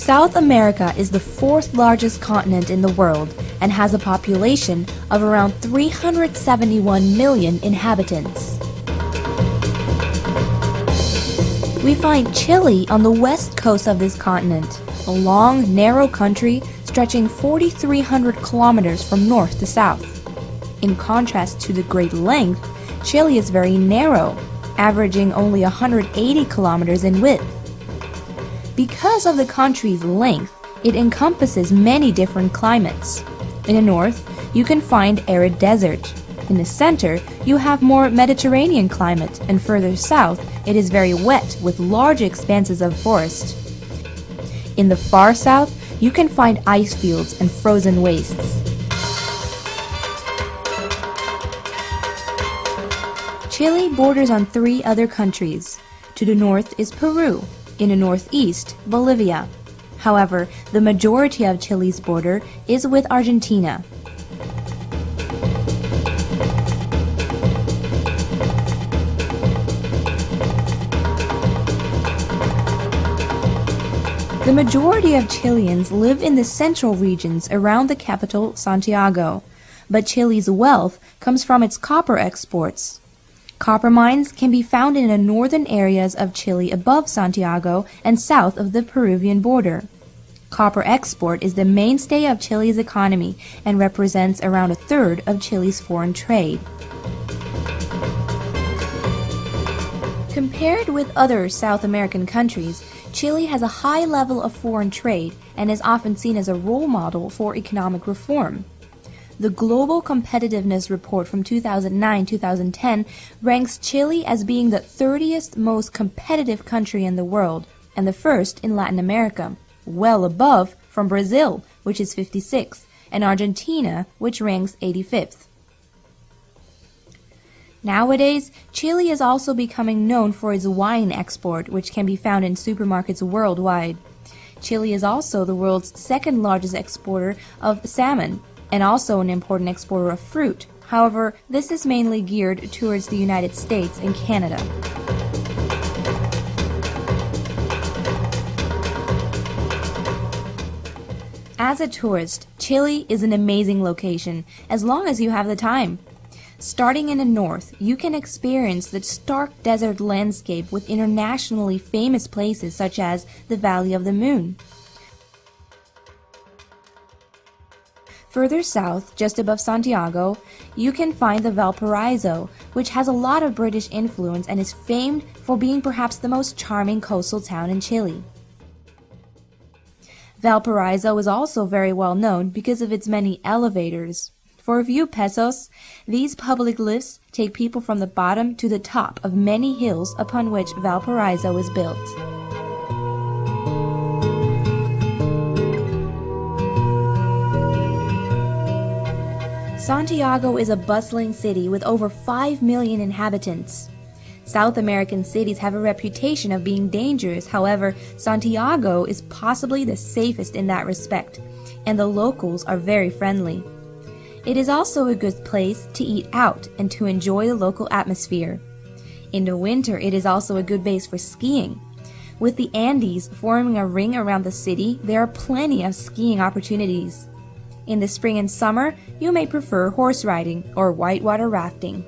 South America is the fourth largest continent in the world and has a population of around 371 million inhabitants. We find Chile on the west coast of this continent, a long, narrow country stretching 4,300 kilometers from north to south. In contrast to the great length, Chile is very narrow, averaging only 180 kilometers in width. Because of the country's length, it encompasses many different climates. In the north, you can find arid desert. In the center, you have more Mediterranean climate, and further south, it is very wet with large expanses of forest. In the far south, you can find ice fields and frozen wastes. Chile borders on 3 other countries. To the north is Peru. In the northeast, Bolivia. However, the majority of Chile's border is with Argentina. The majority of Chileans live in the central regions around the capital, Santiago, but Chile's wealth comes from its copper exports. Copper mines can be found in the northern areas of Chile above Santiago and south of the Peruvian border. Copper export is the mainstay of Chile's economy and represents around a third of Chile's foreign trade. Compared with other South American countries, Chile has a high level of foreign trade and is often seen as a role model for economic reform. The Global Competitiveness Report from 2009-2010 ranks Chile as being the 30th most competitive country in the world and the first in Latin America, well above from Brazil, which is 56th, and Argentina, which ranks 85th. Nowadays, Chile is also becoming known for its wine export, which can be found in supermarkets worldwide. Chile is also the world's second largest exporter of salmon, and also an important exporter of fruit. However, this is mainly geared towards the United States and Canada. As a tourist, Chile is an amazing location, as long as you have the time. Starting in the north, you can experience the stark desert landscape with internationally famous places such as the Valley of the Moon. Further south, just above Santiago, you can find the Valparaiso, which has a lot of British influence and is famed for being perhaps the most charming coastal town in Chile. Valparaiso is also very well known because of its many elevators. For a few pesos, these public lifts take people from the bottom to the top of many hills upon which Valparaiso is built. Santiago is a bustling city with over 5 million inhabitants. South American cities have a reputation of being dangerous. However, Santiago is possibly the safest in that respect, and the locals are very friendly. It is also a good place to eat out and to enjoy the local atmosphere. In the winter, it is also a good base for skiing. With the Andes forming a ring around the city, there are plenty of skiing opportunities. In the spring and summer, you may prefer horse riding or whitewater rafting.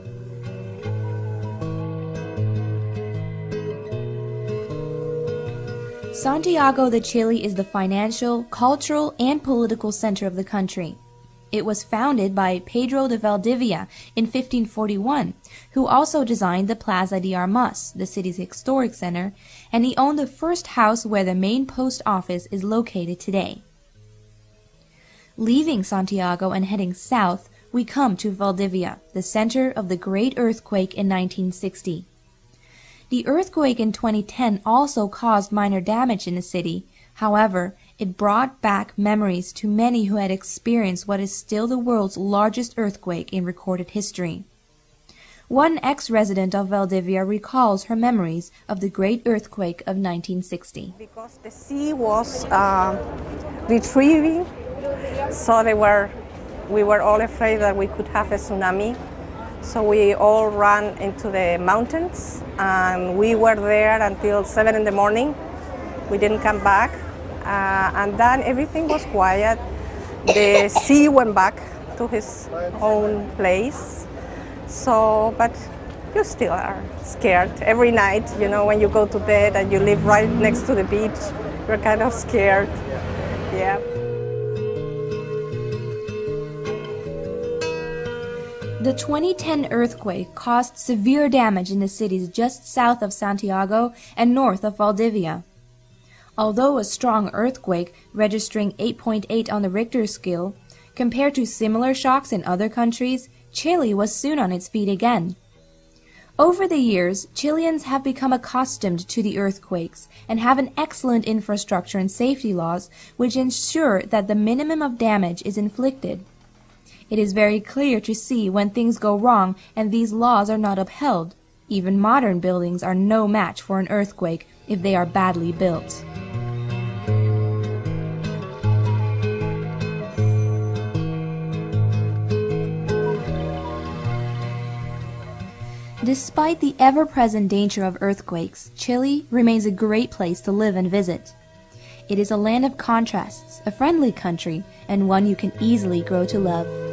Santiago de Chile is the financial, cultural, and political center of the country. It was founded by Pedro de Valdivia in 1541, who also designed the Plaza de Armas, the city's historic center, and he owned the first house where the main post office is located today. Leaving Santiago and heading south, we come to Valdivia, the center of the great earthquake in 1960. The earthquake in 2010 also caused minor damage in the city. However, it brought back memories to many who had experienced what is still the world's largest earthquake in recorded history. One ex-resident of Valdivia recalls her memories of the great earthquake of 1960. Because the sea was retrieving, so we were all afraid that we could have a tsunami. So we all ran into the mountains, and we were there until 7 in the morning. We didn't come back, And then everything was quiet. The sea went back to his own place. So, but you still are scared every night, you know, when you go to bed and you live right next to the beach, you're kind of scared. Yeah. The 2010 earthquake caused severe damage in the cities just south of Santiago and north of Valdivia. Although a strong earthquake, registering 8.8 on the Richter scale, compared to similar shocks in other countries, Chile was soon on its feet again. Over the years, Chileans have become accustomed to the earthquakes and have an excellent infrastructure and safety laws which ensure that the minimum of damage is inflicted. It is very clear to see when things go wrong and these laws are not upheld. Even modern buildings are no match for an earthquake if they are badly built. Despite the ever-present danger of earthquakes, Chile remains a great place to live and visit. It is a land of contrasts, a friendly country, and one you can easily grow to love.